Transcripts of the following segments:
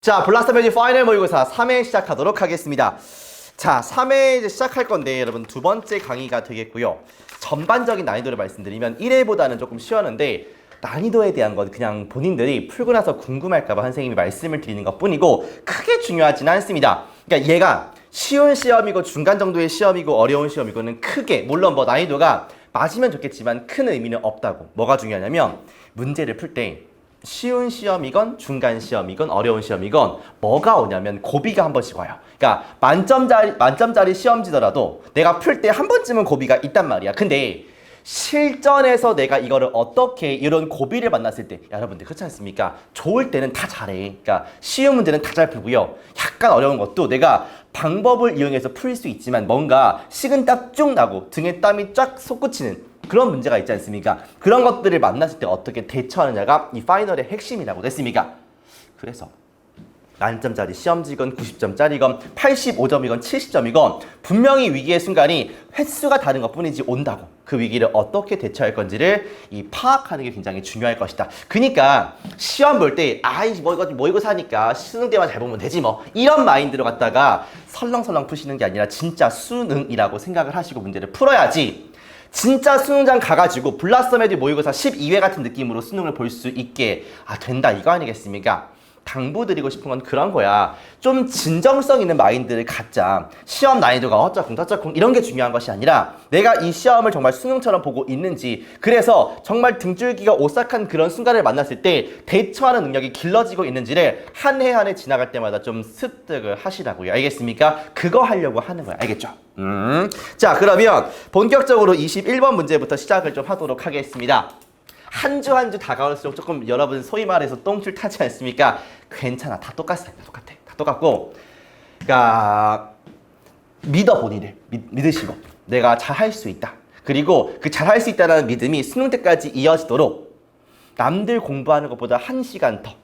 자, 블라스터 매직 파이널 모의고사 3회 시작하도록 하겠습니다. 자, 3회 이제 시작할 건데 여러분 두 번째 강의가 되겠고요. 전반적인 난이도를 말씀드리면 1회보다는 조금 쉬웠는데 난이도에 대한 건 그냥 본인들이 풀고 나서 궁금할까봐 선생님이 말씀을 드리는 것 뿐이고 크게 중요하지는 않습니다. 그러니까 얘가 쉬운 시험이고 중간 정도의 시험이고 어려운 시험이고는 크게 물론 뭐 난이도가 맞으면 좋겠지만 큰 의미는 없다고. 뭐가 중요하냐면 문제를 풀 때 쉬운 시험이건 중간 시험이건 어려운 시험이건 뭐가 오냐면 고비가 한 번씩 와요. 그러니까 만점짜리 시험지더라도 내가 풀 때 한 번쯤은 고비가 있단 말이야. 근데 실전에서 내가 이거를 어떻게 이런 고비를 만났을 때 여러분들 그렇지 않습니까? 좋을 때는 다 잘해. 그러니까 쉬운 문제는 다 잘 풀고요. 약간 어려운 것도 내가 방법을 이용해서 풀 수 있지만 뭔가 식은땀 쭉 나고 등에 땀이 쫙 솟구치는 그런 문제가 있지 않습니까? 그런 것들을 만났을 때 어떻게 대처하느냐가 이 파이널의 핵심이라고 됐습니까? 그래서 만점짜리 시험지건 90점짜리건 85점이건 70점이건 분명히 위기의 순간이 횟수가 다른 것뿐이지 온다고. 그 위기를 어떻게 대처할 건지를 이 파악하는 게 굉장히 중요할 것이다. 그러니까 시험 볼 때 아이 뭐 이거 사니까 수능 때만 잘 보면 되지 뭐 이런 마인드로 갖다가 설렁설렁 푸시는 게 아니라 진짜 수능이라고 생각을 하시고 문제를 풀어야지. 진짜 수능장 가가지고 블라썸 매직 모의고사 12회 같은 느낌으로 수능을 볼 수 있게 된다 이거 아니겠습니까? 당부드리고 싶은 건 그런 거야. 좀 진정성 있는 마인드를 갖자. 시험 난이도가 어쩌쿵 저쩌쿵 이런 게 중요한 것이 아니라 내가 이 시험을 정말 수능처럼 보고 있는지, 그래서 정말 등줄기가 오싹한 그런 순간을 만났을 때 대처하는 능력이 길러지고 있는지를 한 해 한 해 지나갈 때마다 좀 습득을 하시라고요. 알겠습니까? 그거 하려고 하는 거야. 알겠죠? 자, 그러면 본격적으로 21번 문제부터 시작을 좀 하도록 하겠습니다. 한 주 한 주 다가올수록 조금 여러분 소위 말해서 똥줄 타지 않습니까? 괜찮아. 다 똑같습니다. 똑같아. 다 똑같고, 그러니까 믿어 본인을. 믿으시고 내가 잘할 수 있다. 그리고 그 잘할 수 있다는 믿음이 수능 때까지 이어지도록 남들 공부하는 것보다 1시간 더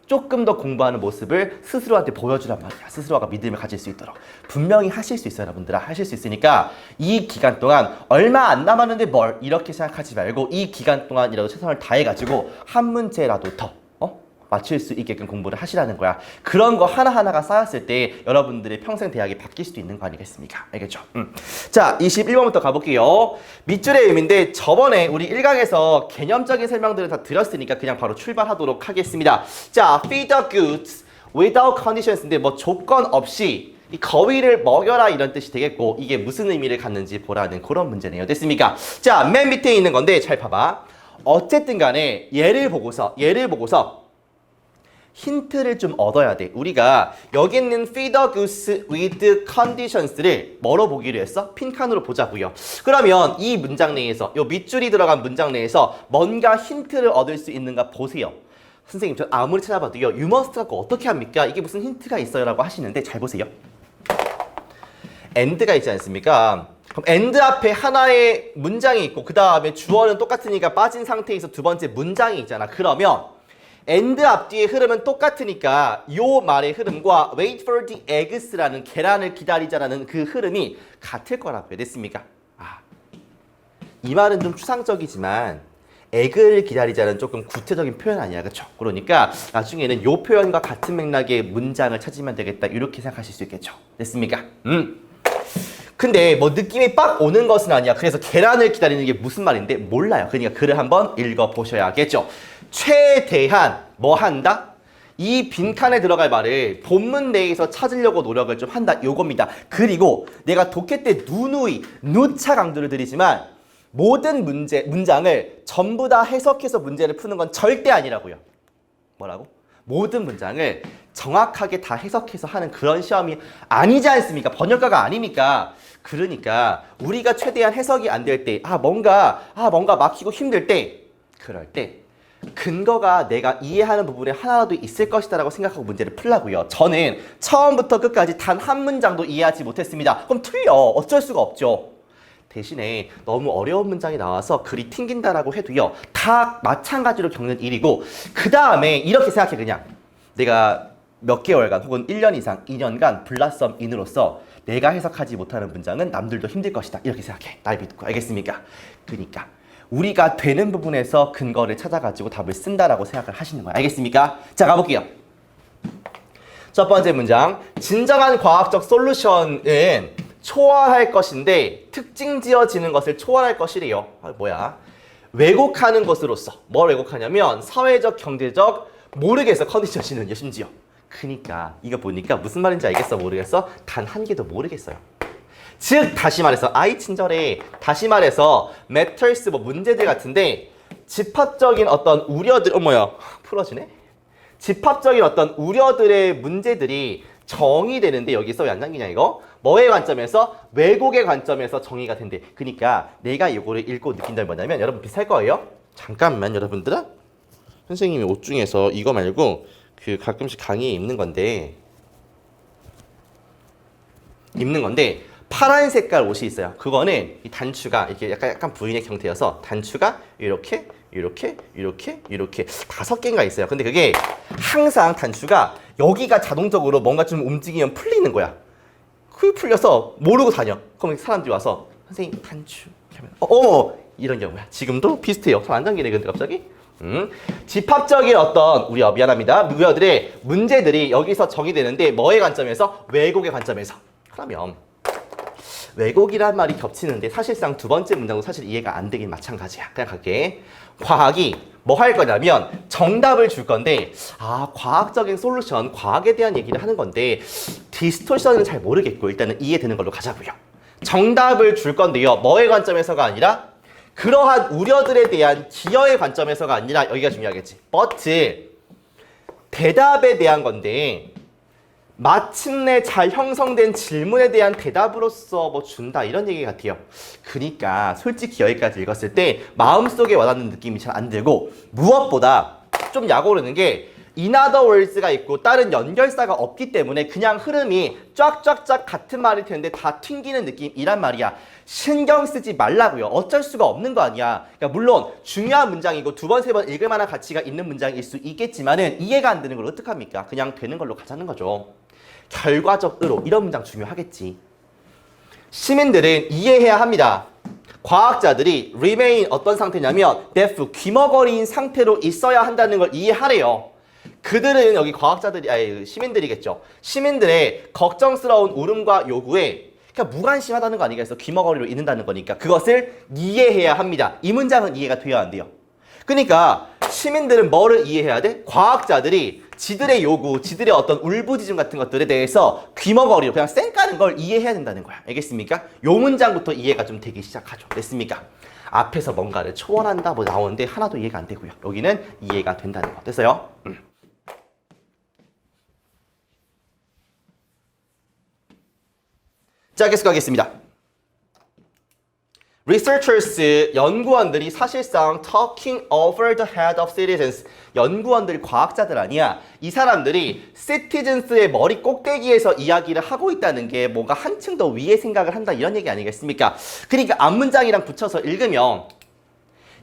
조금 더 공부하는 모습을 스스로한테 보여주란 말이야. 스스로가 믿음을 가질 수 있도록. 분명히 하실 수 있어요, 여러분들아. 하실 수 있으니까 이 기간 동안 얼마 안 남았는데 뭘 이렇게 생각하지 말고 이 기간 동안이라도 최선을 다해가지고 한 문제라도 더 맞출 수 있게끔 공부를 하시라는 거야. 그런 거 하나하나가 쌓였을 때 여러분들의 평생 대학이 바뀔 수도 있는 거 아니겠습니까? 알겠죠? 자, 21번부터 가볼게요. 밑줄의 의미인데 저번에 우리 1강에서 개념적인 설명들을 다 드렸으니까 그냥 바로 출발하도록 하겠습니다. 자, feed the goods without conditions인데 뭐 조건 없이 이 거위를 먹여라 이런 뜻이 되겠고, 이게 무슨 의미를 갖는지 보라는 그런 문제네요. 됐습니까? 자, 맨 밑에 있는 건데 잘 봐봐. 어쨌든 간에 얘를 보고서 힌트를 좀 얻어야 돼. 우리가 여기 있는 feed the goose with conditions를 뭐로 보기로 했어? 핀칸으로 보자고요. 그러면 이 문장 내에서 요 밑줄이 들어간 문장 내에서 뭔가 힌트를 얻을 수 있는가 보세요. 선생님, 저 아무리 찾아봐도요, you must 갖고 어떻게 합니까? 이게 무슨 힌트가 있어요? 라고 하시는데 잘 보세요. and가 있지 않습니까? 그럼 and 앞에 하나의 문장이 있고 그 다음에 주어는 똑같으니까 빠진 상태에서 두 번째 문장이 있잖아. 그러면 and 앞뒤의 흐름은 똑같으니까 요 말의 흐름과 wait for the eggs라는 계란을 기다리자라는 그 흐름이 같을 거라고요. 됐습니까? 이 말은 좀 추상적이지만 에그를 기다리자는 조금 구체적인 표현 아니야, 그렇죠? 그러니까 나중에는 요 표현과 같은 맥락의 문장을 찾으면 되겠다 이렇게 생각하실 수 있겠죠. 됐습니까? 근데 뭐 느낌이 빡 오는 것은 아니야. 그래서 계란을 기다리는 게 무슨 말인데 몰라요. 그러니까 글을 한번 읽어보셔야겠죠. 최대한 뭐 한다? 이 빈칸에 들어갈 말을 본문 내에서 찾으려고 노력을 좀 한다 요겁니다. 그리고 내가 독해 때 누누이 누차 강조를 드리지만 모든 문장을 전부 다 해석해서 문제를 푸는 건 절대 아니라고요. 뭐라고? 모든 문장을 정확하게 다 해석해서 하는 그런 시험이 아니지 않습니까? 번역가가 아니니까. 그러니까 우리가 최대한 해석이 안 될 때, 뭔가 막히고 힘들 때, 그럴 때 근거가 내가 이해하는 부분에 하나라도 있을 것이다 라고 생각하고 문제를 풀라고요. 저는 처음부터 끝까지 단 한 문장도 이해하지 못했습니다. 그럼 틀려. 어쩔 수가 없죠. 대신에 너무 어려운 문장이 나와서 글이 튕긴다라고 해도요, 다 마찬가지로 겪는 일이고, 그 다음에 이렇게 생각해. 그냥 내가 몇 개월간 혹은 1년 이상 2년간 블라썸인으로서 내가 해석하지 못하는 문장은 남들도 힘들 것이다 이렇게 생각해. 날 믿고. 알겠습니까? 그러니까 우리가 되는 부분에서 근거를 찾아가지고 답을 쓴다라고 생각을 하시는 거예요. 알겠습니까? 자, 가볼게요. 첫 번째 문장. 진정한 과학적 솔루션은 초월할 것인데 특징 지어지는 것을 초월할 것이래요. 뭐야? 왜곡하는 것으로서. 뭘 왜곡하냐면 사회적, 경제적, 모르겠어. 컨디션이는요, 심지어. 그니까 이거 보니까 무슨 말인지 알겠어, 모르겠어? 단 한 개도 모르겠어요. 즉 다시 말해서 아이 친절해. 다시 말해서 matters 뭐 문제들 같은데 집합적인 어떤 우려들 어머야 풀어지네. 집합적인 어떤 우려들의 문제들이 정의되는데 여기서 왜 안 남기냐 이거? 뭐의 관점에서? 왜곡의 관점에서 정의가 된대. 그러니까 내가 이거를 읽고 느낀 점이 뭐냐면 여러분 비슷할 거예요. 잠깐만 여러분들아. 선생님이 옷 중에서 이거 말고 그 가끔씩 강의에 입는 건데 파란 색깔 옷이 있어요. 그거는 이 단추가 이렇게 약간 부인의 형태여서 단추가 이렇게 5개인가 있어요. 근데 그게 항상 단추가 여기가 자동적으로 뭔가 좀 움직이면 풀리는 거야. 그 풀려서 모르고 다녀. 그럼 사람들이 와서 선생님 단추 하면 이런 경우야. 지금도 비슷해요. 손 안 잠기네 근데 갑자기. 집합적인 어떤 미안합니다. 우려들의 문제들이 여기서 정의되는데 뭐의 관점에서? 왜곡의 관점에서. 그러면 왜곡이란 말이 겹치는데 사실상 두 번째 문장도 사실 이해가 안 되긴 마찬가지야. 그냥 갈게. 과학이 뭐 할 거냐면 정답을 줄 건데 과학적인 솔루션, 과학에 대한 얘기를 하는 건데 디스토션은 잘 모르겠고 일단은 이해되는 걸로 가자고요. 정답을 줄 건데요. 뭐의 관점에서가 아니라 그러한 우려들에 대한 기여의 관점에서가 아니라 여기가 중요하겠지. but 대답에 대한 건데 마침내 잘 형성된 질문에 대한 대답으로서 뭐 준다 이런 얘기 같아요. 그러니까 솔직히 여기까지 읽었을 때 마음속에 와닿는 느낌이 잘 안 들고 무엇보다 좀 약오르는 게 in other words가 있고 다른 연결사가 없기 때문에 그냥 흐름이 쫙쫙쫙 같은 말일 텐데 다 튕기는 느낌이란 말이야. 신경 쓰지 말라고요. 어쩔 수가 없는 거 아니야. 그러니까 물론 중요한 문장이고 두 번, 세 번 읽을 만한 가치가 있는 문장일 수 있겠지만은 이해가 안 되는 걸 어떡합니까? 그냥 되는 걸로 가자는 거죠. 결과적으로 이런 문장 중요하겠지. 시민들은 이해해야 합니다. 과학자들이 remain 어떤 상태냐면 deaf, 귀머거리인 상태로 있어야 한다는 걸 이해하래요. 그들은 여기 시민들이겠죠. 시민들의 걱정스러운 울음과 요구에 그러니까 무관심하다는 거 아니겠어? 귀머거리로 있는다는 거니까 그것을 이해해야 합니다. 이 문장은 이해가 돼야 안 돼요. 그러니까 시민들은 뭐를 이해해야 돼? 과학자들이 지들의 요구, 지들의 어떤 울부짖음 같은 것들에 대해서 귀머거리로 그냥 쌩까는 걸 이해해야 된다는 거야. 알겠습니까? 요 문장부터 이해가 좀 되기 시작하죠. 됐습니까? 앞에서 뭔가를 초월한다 뭐 나오는데 하나도 이해가 안 되고요. 여기는 이해가 된다는 거. 됐어요? 자, 계속 가겠습니다. Researchers, 연구원들이 사실상 talking over the head of citizens. 연구원들, 과학자들 아니야. 이 사람들이 citizens의 머리 꼭대기에서 이야기를 하고 있다는 게 뭔가 한층 더 위에 생각을 한다 이런 얘기 아니겠습니까? 그러니까 앞문장이랑 붙여서 읽으면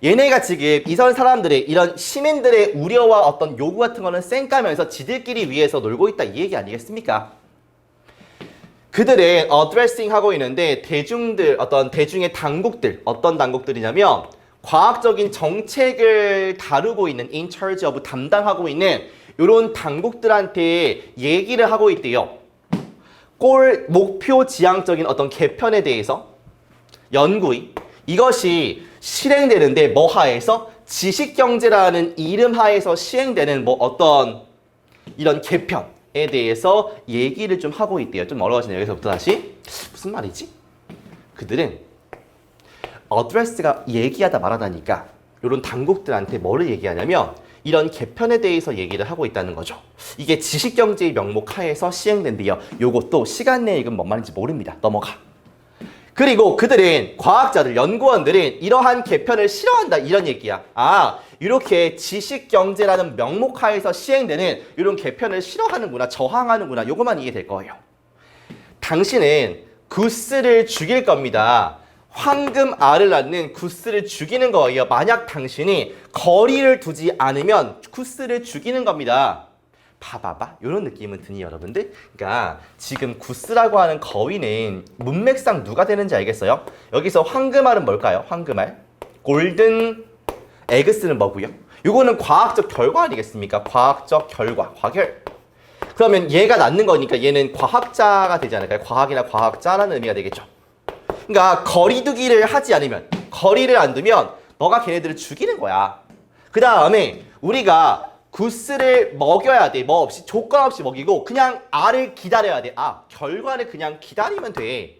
얘네가 지금 이선 사람들의 이런 시민들의 우려와 어떤 요구 같은 거는 쌩까면서 지들끼리 위해서 놀고 있다 이 얘기 아니겠습니까? 그들은 addressing 하고 있는데 대중의 당국들, 어떤 당국들이냐면 과학적인 정책을 다루고 있는 in charge of 담당하고 있는 이런 당국들한테 얘기를 하고 있대요. 목표 지향적인 어떤 개편에 대해서 연구의 이것이 실행되는데 뭐 하에서? 지식경제라는 이름 하에서 시행되는 뭐 어떤 이런 개편에 대해서 얘기를 좀 하고 있대요. 좀 어려워지네요. 여기서부터 다시. 무슨 말이지? 그들은 어드레스가 얘기하다 말하다니까 이런 당국들한테 뭐를 얘기하냐면 이런 개편에 대해서 얘기를 하고 있다는 거죠. 이게 지식경제의 명목 하에서 시행된대요. 요것도 시간 내에 읽으면 뭔 말인지 모릅니다. 넘어가. 그리고 그들은 과학자들, 연구원들은 이러한 개편을 싫어한다 이런 얘기야. 이렇게 지식경제라는 명목 하에서 시행되는 이런 개편을 싫어하는구나, 저항하는구나. 요것만 이해될 거예요. 당신은 구스를 죽일 겁니다. 황금알을 낳는 구스를 죽이는 거예요. 만약 당신이 거리를 두지 않으면 구스를 죽이는 겁니다. 봐봐봐. 이런 느낌은 드니 여러분들? 그러니까 지금 구스라고 하는 거위는 문맥상 누가 되는지 알겠어요? 여기서 황금알은 뭘까요? 황금알. 골든 에그스는 뭐고요? 이거는 과학적 결과 아니겠습니까? 과학적 결과, 과결. 그러면 얘가 낳는 거니까 얘는 과학자가 되지 않을까요? 과학이나 과학자라는 의미가 되겠죠. 그러니까 거리두기를 하지 않으면, 거리를 안 두면 너가 걔네들을 죽이는 거야. 그 다음에 우리가 구스를 먹여야 돼. 뭐 없이, 조건 없이 먹이고 그냥 알을 기다려야 돼. 결과를 그냥 기다리면 돼.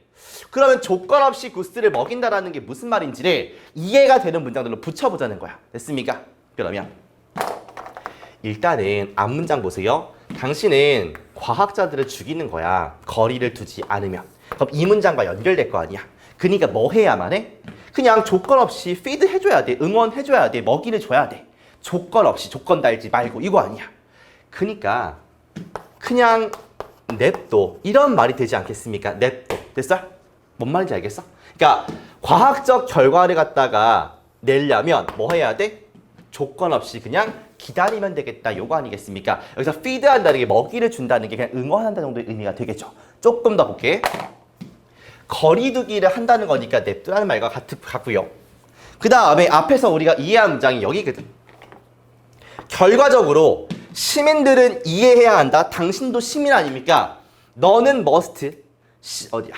그러면 조건 없이 구스를 먹인다라는 게 무슨 말인지를 이해가 되는 문장들로 붙여보자는 거야. 됐습니까? 그러면 일단은 앞문장 보세요. 당신은 과학자들을 죽이는 거야. 거리를 두지 않으면. 그럼 이 문장과 연결될 거 아니야. 그러니까 뭐 해야만 해? 그냥 조건 없이 피드 해줘야 돼. 응원해줘야 돼. 먹이를 줘야 돼. 조건 없이, 조건 달지 말고, 이거 아니야. 그러니까 그냥 냅둬. 이런 말이 되지 않겠습니까? 냅둬. 됐어? 뭔 말인지 알겠어? 그러니까 과학적 결과를 갖다가 내려면 뭐 해야 돼? 조건 없이 그냥 기다리면 되겠다. 요거 아니겠습니까? 여기서 피드한다는 게 먹이를 준다는 게 그냥 응원한다는 정도의 의미가 되겠죠. 조금 더 볼게. 거리두기를 한다는 거니까 냅두라는 말과 같고요. 그 다음에 앞에서 우리가 이해한 문장이 여기거든. 결과적으로 시민들은 이해해야 한다. 당신도 시민 아닙니까? 너는 must. 어디야?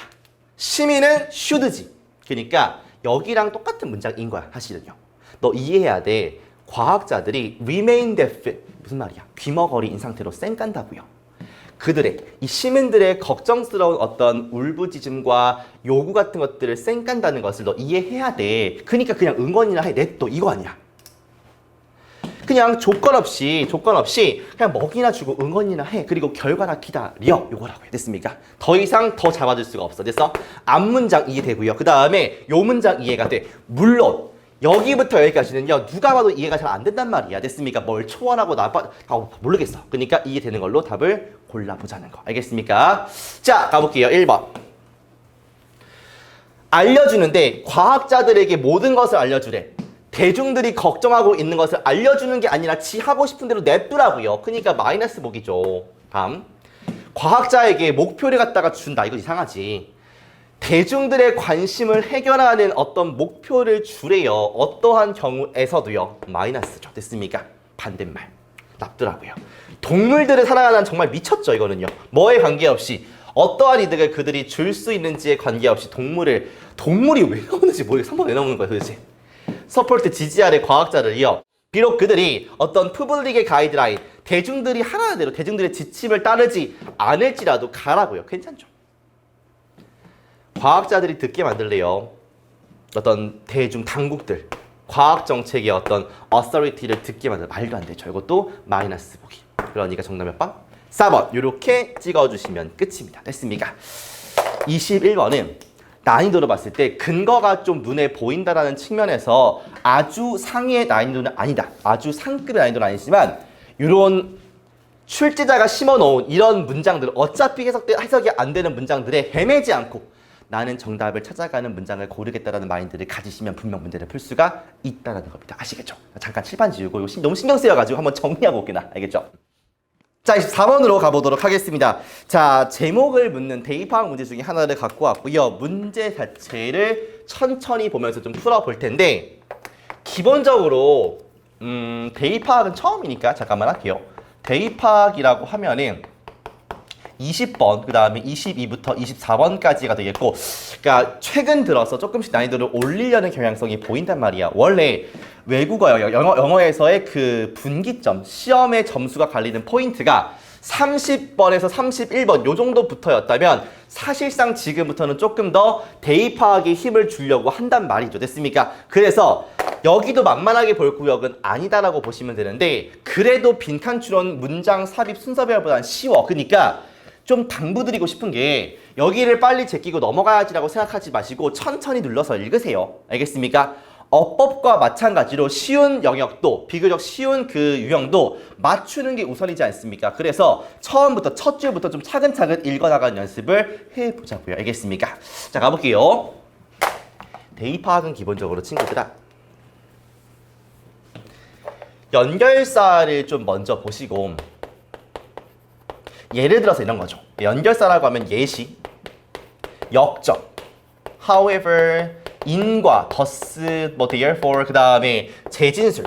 시민은 should지. 그러니까 여기랑 똑같은 문장인 거야. 사실은요. 너 이해해야 돼. 과학자들이 remain deaf. 무슨 말이야? 귀머거리인 상태로 쌩깐다고요. 그들의, 이 시민들의 걱정스러운 어떤 울부짖음과 요구 같은 것들을 쌩깐다는 것을 너 이해해야 돼. 그러니까 그냥 응원이나 해. 냅둬. 이거 아니야. 그냥 조건 없이 그냥 먹이나 주고 응원이나 해. 그리고 결과나 기다려. 요거라고요. 됐습니까? 더 이상 더 잡아줄 수가 없어. 됐어? 앞문장 이해되고요. 그 다음에 요 문장 이해가 돼. 물론 여기부터 여기까지는요. 누가 봐도 이해가 잘 안 된단 말이야. 됐습니까? 뭘 초월하고 모르겠어. 그러니까 이해되는 걸로 답을 골라보자는 거. 알겠습니까? 자, 가볼게요. 1번. 알려주는데 과학자들에게 모든 것을 알려주래. 대중들이 걱정하고 있는 것을 알려주는 게 아니라 지 하고 싶은 대로 냅두라고요. 그러니까 마이너스 복이죠. 다음. 과학자에게 목표를 갖다가 준다. 이거 이상하지. 대중들의 관심을 해결하는 어떤 목표를 주래요. 어떠한 경우에서도요. 마이너스죠. 됐습니까? 반대말. 납두라고요. 동물들을 사랑하는 정말 미쳤죠. 이거는요. 뭐에 관계없이 어떠한 이득을 그들이 줄 수 있는지에 관계없이 동물이 왜 나오는지 모르겠어. 3번 왜 나오는 거야 도대체. 서포트 지지하는 과학자를요. 비록 그들이 어떤 푸블릭의 가이드라인, 대중들이 하라는 대로 대중들의 지침을 따르지 않을지라도 가라고요. 괜찮죠? 과학자들이 듣게 만들래요. 어떤 대중 당국들, 과학 정책의 어떤 authority를 듣게 만들. 말도 안 되죠. 이것도 마이너스 보기. 그러니까 정답 몇 번? 4번. 이렇게 찍어주시면 끝입니다. 됐습니까? 21번은 난이도로 봤을 때 근거가 좀 눈에 보인다라는 측면에서 아주 상위의 난이도는 아니다. 아주 상급의 난이도는 아니지만 이런 출제자가 심어놓은 이런 문장들, 어차피 해석이 안 되는 문장들에 헤매지 않고 나는 정답을 찾아가는 문장을 고르겠다라는 마인드를 가지시면 분명 문제를 풀 수가 있다는 겁니다. 아시겠죠? 잠깐 칠판 지우고 이거 너무 신경 쓰여가지고 한번 정리하고 올게나. 알겠죠? 자, 24번으로 가보도록 하겠습니다. 자, 제목을 묻는 대입학 문제 중에 하나를 갖고 왔고요. 문제 자체를 천천히 보면서 좀 풀어볼 텐데 기본적으로 대입학은 처음이니까 잠깐만 할게요. 대입학이라고 하면은 20번, 그 다음에 22부터 24번까지가 되겠고, 그러니까 최근 들어서 조금씩 난이도를 올리려는 경향성이 보인단 말이야. 원래 외국어요, 영어에서의 그 분기점, 시험의 점수가 갈리는 포인트가 30번에서 31번 요 정도부터였다면 사실상 지금부터는 조금 더 대입학에 힘을 주려고 한단 말이죠. 됐습니까? 그래서 여기도 만만하게 볼 구역은 아니다라고 보시면 되는데 그래도 빈칸 추론 문장 삽입 순서별보다는 쉬워. 그러니까 좀 당부드리고 싶은 게 여기를 빨리 제끼고 넘어가야지라고 생각하지 마시고 천천히 눌러서 읽으세요. 알겠습니까? 어법과 마찬가지로 쉬운 영역도 비교적 쉬운 그 유형도 맞추는 게 우선이지 않습니까? 그래서 처음부터 첫 줄부터 좀 차근차근 읽어나가는 연습을 해보자고요. 알겠습니까? 자, 가볼게요. 대입학은 기본적으로 친구들아 연결사를 좀 먼저 보시고 예를 들어서 이런 거죠. 연결사라고 하면 예시, 역적, however, 인과, thus, therefore, 그 다음에 재진술.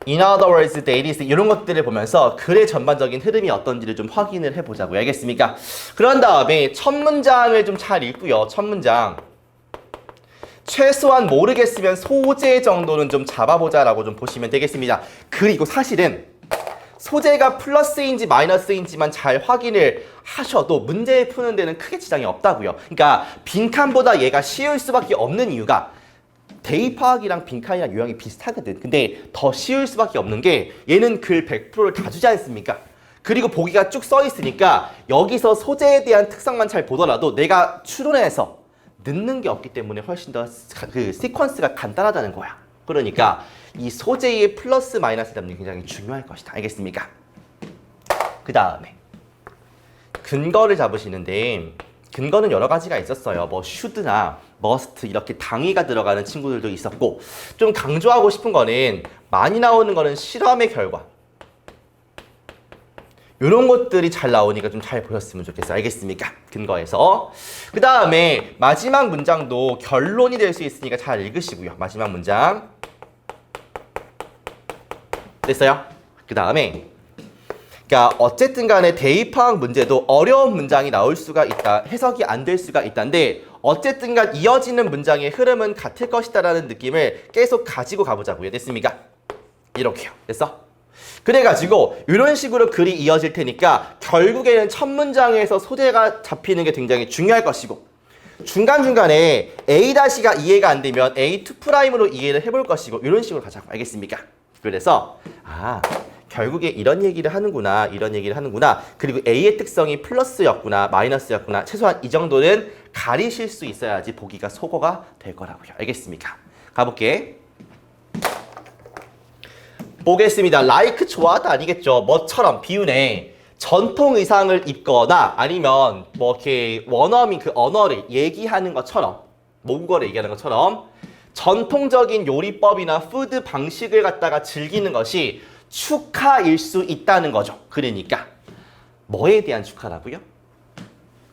In other words, they is 이런 것들을 보면서 글의 전반적인 흐름이 어떤지를 좀 확인을 해보자고요. 알겠습니까? 그런 다음에 첫 문장을 좀 잘 읽고요. 첫 문장. 최소한 모르겠으면 소재 정도는 좀 잡아보자라고 좀 보시면 되겠습니다. 그리고 사실은 소재가 플러스인지 마이너스인지만 잘 확인을 하셔도 문제 푸는 데는 크게 지장이 없다고요. 그러니까 빈칸보다 얘가 쉬울 수밖에 없는 이유가 대입화학이랑 빈칸이랑 유형이 비슷하거든. 근데 더 쉬울 수밖에 없는 게 얘는 글 100%를 다 주지 않습니까? 그리고 보기가 쭉 써 있으니까 여기서 소재에 대한 특성만 잘 보더라도 내가 추론해서 늦는 게 없기 때문에 훨씬 더 그 시퀀스가 간단하다는 거야. 그러니까 이 소재의 플러스 마이너스 잡는 게 굉장히 중요할 것이다. 알겠습니까? 그 다음에 근거를 잡으시는데 근거는 여러 가지가 있었어요. 뭐 should나 must 이렇게 당위가 들어가는 친구들도 있었고 좀 강조하고 싶은 거는 많이 나오는 거는 실험의 결과 이런 것들이 잘 나오니까 좀 잘 보셨으면 좋겠어요. 알겠습니까? 근거에서. 그 다음에 마지막 문장도 결론이 될 수 있으니까 잘 읽으시고요. 마지막 문장. 됐어요? 그 다음에 그러니까 어쨌든 간에 대입화학 문제도 어려운 문장이 나올 수가 있다. 해석이 안 될 수가 있다는데 어쨌든 간 이어지는 문장의 흐름은 같을 것이다라는 느낌을 계속 가지고 가보자고요. 됐습니까? 이렇게요. 됐어? 그래가지고 이런 식으로 글이 이어질 테니까 결국에는 첫 문장에서 소재가 잡히는 게 굉장히 중요할 것이고 중간중간에 A-가 이해가 안 되면 A2'으로 이해를 해볼 것이고 이런 식으로 가자고. 알겠습니까? 그래서 결국에 이런 얘기를 하는구나 이런 얘기를 하는구나 그리고 A의 특성이 플러스였구나 마이너스였구나 최소한 이 정도는 가리실 수 있어야지 보기가 소거가 될 거라고요. 알겠습니까? 가볼게. 보겠습니다. like 좋아하다 아니겠죠. 뭐처럼 비유네. 전통 의상을 입거나 아니면 뭐 이렇게 원어민 그 언어를 얘기하는 것처럼 모국어를 얘기하는 것처럼 전통적인 요리법이나 푸드 방식을 갖다가 즐기는 것이 축하일 수 있다는 거죠. 그러니까 뭐에 대한 축하라고요?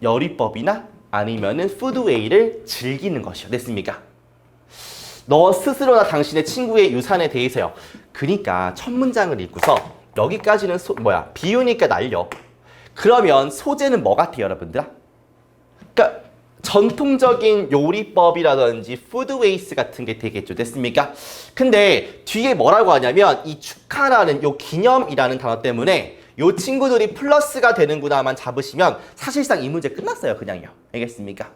요리법이나 아니면은 푸드웨이를 즐기는 것이요. 됐습니까? 너 스스로나 당신의 친구의 유산에 대해서요. 그러니까 첫 문장을 읽고서 여기까지는 비유니까 날려. 그러면 소재는 뭐 같아요, 여러분들아? 그러니까 전통적인 요리법이라든지 푸드웨이스 같은 게 되겠죠. 됐습니까? 근데 뒤에 뭐라고 하냐면 이 축하라는 요 기념이라는 단어 때문에 요 친구들이 플러스가 되는구나만 잡으시면 사실상 이 문제 끝났어요. 그냥요. 알겠습니까?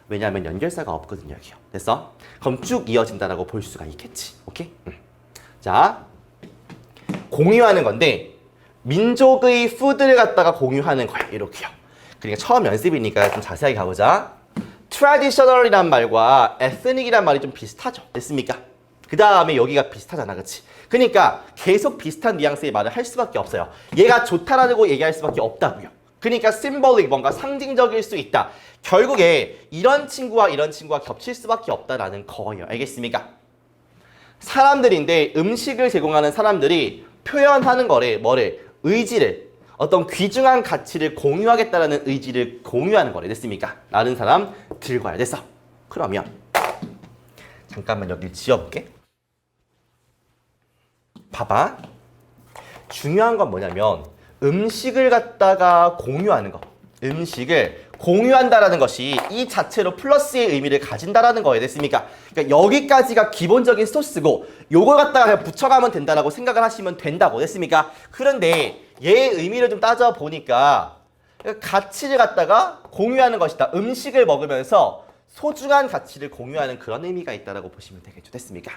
왜냐하면 연결사가 없거든요. 여기요. 됐어? 그럼 쭉 이어진다라고 볼 수가 있겠지. 오케이? 자, 공유하는 건데 민족의 푸드를 갖다가 공유하는 거야. 이렇게요. 그러니까 처음 연습이니까 좀 자세하게 가보자. traditional이란 말과 ethnic이란 말이 좀 비슷하죠. 됐습니까? 그 다음에 여기가 비슷하잖아. 그치? 그러니까 계속 비슷한 뉘앙스의 말을 할 수밖에 없어요. 얘가 좋다라고 얘기할 수밖에 없다고요. 그러니까 symbolic, 뭔가 상징적일 수 있다. 결국에 이런 친구와 이런 친구가 겹칠 수밖에 없다라는 거예요. 알겠습니까? 사람들인데 음식을 제공하는 사람들이 표현하는 거래. 뭐를? 의지를. 어떤 귀중한 가치를 공유하겠다라는 의지를 공유하는 거래. 됐습니까? 라는 사람 들고야 됐어. 그러면 잠깐만 여기를 지워볼게. 봐봐. 중요한 건 뭐냐면 음식을 갖다가 공유하는 거. 음식을 공유한다라는 것이 이 자체로 플러스의 의미를 가진다라는 거예요. 됐습니까? 그러니까 여기까지가 기본적인 소스고 요걸 갖다가 그냥 붙여가면 된다라고 생각을 하시면 된다고. 됐습니까? 그런데 얘의 의미를 좀 따져보니까 가치를 갖다가 공유하는 것이다. 음식을 먹으면서 소중한 가치를 공유하는 그런 의미가 있다라고 보시면 되겠죠. 됐습니까?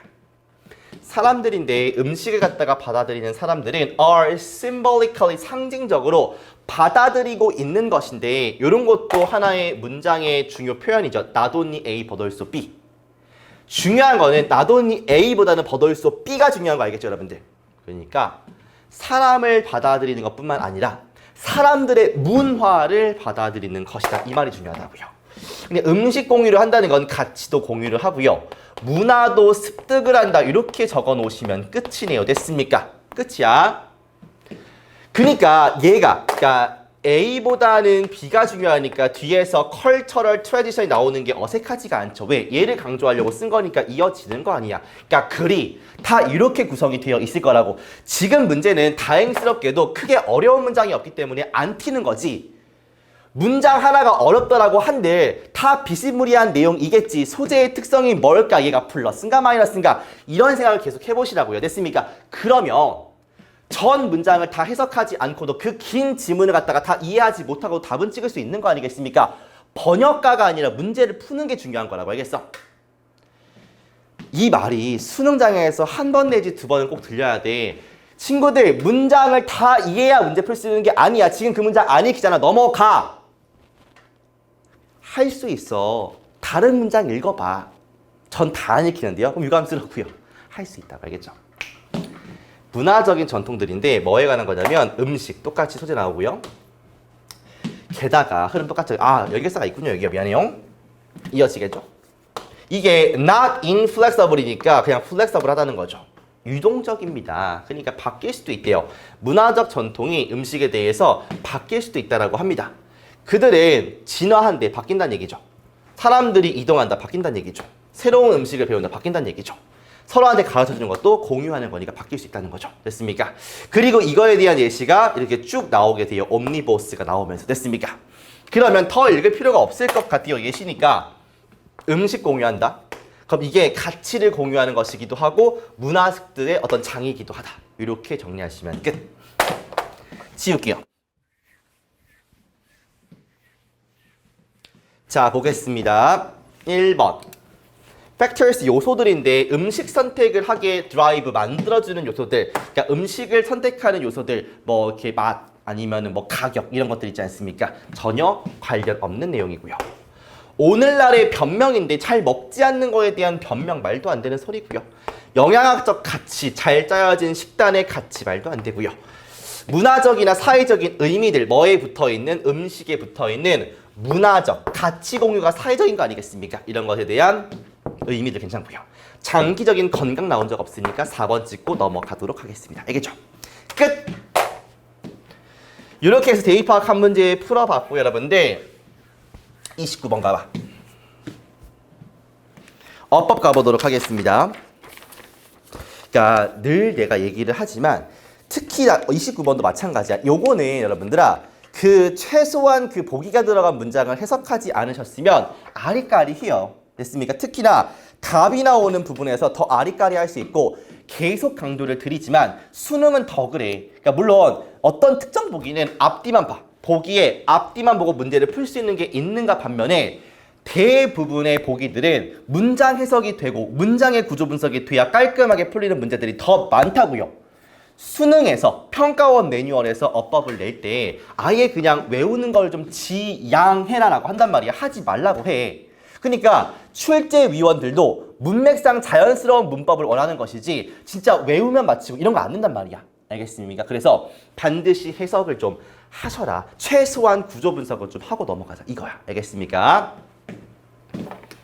사람들인데 음식을 갖다가 받아들이는 사람들은 are symbolically 상징적으로 받아들이고 있는 것인데 이런 것도 하나의 문장의 중요 표현이죠. Not only A but also B. 중요한 거는 not only A보다는 but also B가 중요한 거 알겠죠, 여러분들? 그러니까 사람을 받아들이는 것뿐만 아니라 사람들의 문화를 받아들이는 것이다. 이 말이 중요하다고요. 근데 음식 공유를 한다는 건 가치도 공유를 하고요. 문화도 습득을 한다. 이렇게 적어 놓으시면 끝이네요. 됐습니까? 끝이야. 그러니까 A보다는 B가 중요하니까 뒤에서 컬처럴 트래디션이 나오는 게 어색하지가 않죠. 왜? 얘를 강조하려고 쓴 거니까 이어지는 거 아니야. 그러니까 글이 다 이렇게 구성이 되어 있을 거라고. 지금 문제는 다행스럽게도 크게 어려운 문장이 없기 때문에 안 튀는 거지. 문장 하나가 어렵더라고 한들 다 비스무리한 내용이겠지. 소재의 특성이 뭘까? 얘가 플러스인가 마이너스인가? 이런 생각을 계속 해보시라고요. 됐습니까? 그러면 전 문장을 다 해석하지 않고도 그 긴 지문을 갖다가 다 이해하지 못하고 답은 찍을 수 있는 거 아니겠습니까? 번역가가 아니라 문제를 푸는 게 중요한 거라고. 알겠어? 이 말이 수능장에서 한 번 내지 두 번은 꼭 들려야 돼. 친구들, 문장을 다 이해해야 문제 풀 수 있는 게 아니야. 지금 그 문장 안 읽히잖아. 넘어가. 할 수 있어. 다른 문장 읽어봐. 전 다 안 읽히는데요. 그럼 유감스럽고요. 할 수 있다고. 알겠죠? 문화적인 전통들인데 뭐에 관한 거냐면 음식 똑같이 소재 나오고요. 게다가 흐름 똑같죠. 아, 열개사가 있군요. 여기가 미안해요. 이어지겠죠? 이게 not inflexible이니까 그냥 flexible 하다는 거죠. 유동적입니다. 그러니까 바뀔 수도 있대요. 문화적 전통이 음식에 대해서 바뀔 수도 있다라고 합니다. 그들은 진화한데 바뀐다는 얘기죠. 사람들이 이동한다 바뀐다는 얘기죠. 새로운 음식을 배운다 바뀐다는 얘기죠. 서로한테 가르쳐주는 것도 공유하는 거니까 바뀔 수 있다는 거죠. 됐습니까? 그리고 이거에 대한 예시가 이렇게 쭉 나오게 돼요. 옴니버스가 나오면서. 됐습니까? 그러면 더 읽을 필요가 없을 것 같아요. 예시니까 음식 공유한다. 그럼 이게 가치를 공유하는 것이기도 하고 문화식들의 어떤 장이기도 하다. 이렇게 정리하시면 끝. 지울게요. 자, 보겠습니다. 1번. factors 요소들인데 음식 선택을 하게 드라이브 만들어주는 요소들. 그러니까 음식을 선택하는 요소들. 뭐 이렇게 맛 아니면은 뭐 가격 이런 것들 있지 않습니까? 전혀 관련 없는 내용이고요. 오늘날의 변명인데 잘 먹지 않는 거에 대한 변명 말도 안 되는 소리고요. 영양학적 가치, 잘 짜여진 식단의 가치 말도 안 되고요. 문화적이나 사회적인 의미들, 뭐에 붙어있는 음식에 붙어있는 문화적 가치 공유가 사회적인 거 아니겠습니까? 이런 것에 대한 의미들 괜찮고요. 장기적인 건강 나온 적 없으니까 4번 찍고 넘어가도록 하겠습니다. 알겠죠? 끝! 이렇게 해서 대입 파악 한 문제 풀어봤고요, 여러분들. 29번 가봐. 어법 가보도록 하겠습니다. 그러니까 늘 내가 얘기를 하지만 특히 29번도 마찬가지야. 요거는 여러분들아 그 최소한 그 보기가 들어간 문장을 해석하지 않으셨으면 아리까리해요. 됐습니까? 특히나 답이 나오는 부분에서 더 아리까리할 수 있고 계속 강조를 드리지만 수능은 더 그래. 그러니까 물론 어떤 특정 보기는 앞뒤만 봐. 보기에 앞뒤만 보고 문제를 풀 수 있는 게 있는가 반면에 대부분의 보기들은 문장 해석이 되고 문장의 구조 분석이 돼야 깔끔하게 풀리는 문제들이 더 많다고요. 수능에서 평가원 매뉴얼에서 어법을 낼 때 아예 그냥 외우는 걸 좀 지양해라라고 한단 말이야. 하지 말라고 해. 그러니까 출제위원들도 문맥상 자연스러운 문법을 원하는 것이지 진짜 외우면 마치고 이런 거 안 된단 말이야. 알겠습니까? 그래서 반드시 해석을 좀 하셔라. 최소한 구조 분석을 좀 하고 넘어가자. 이거야. 알겠습니까?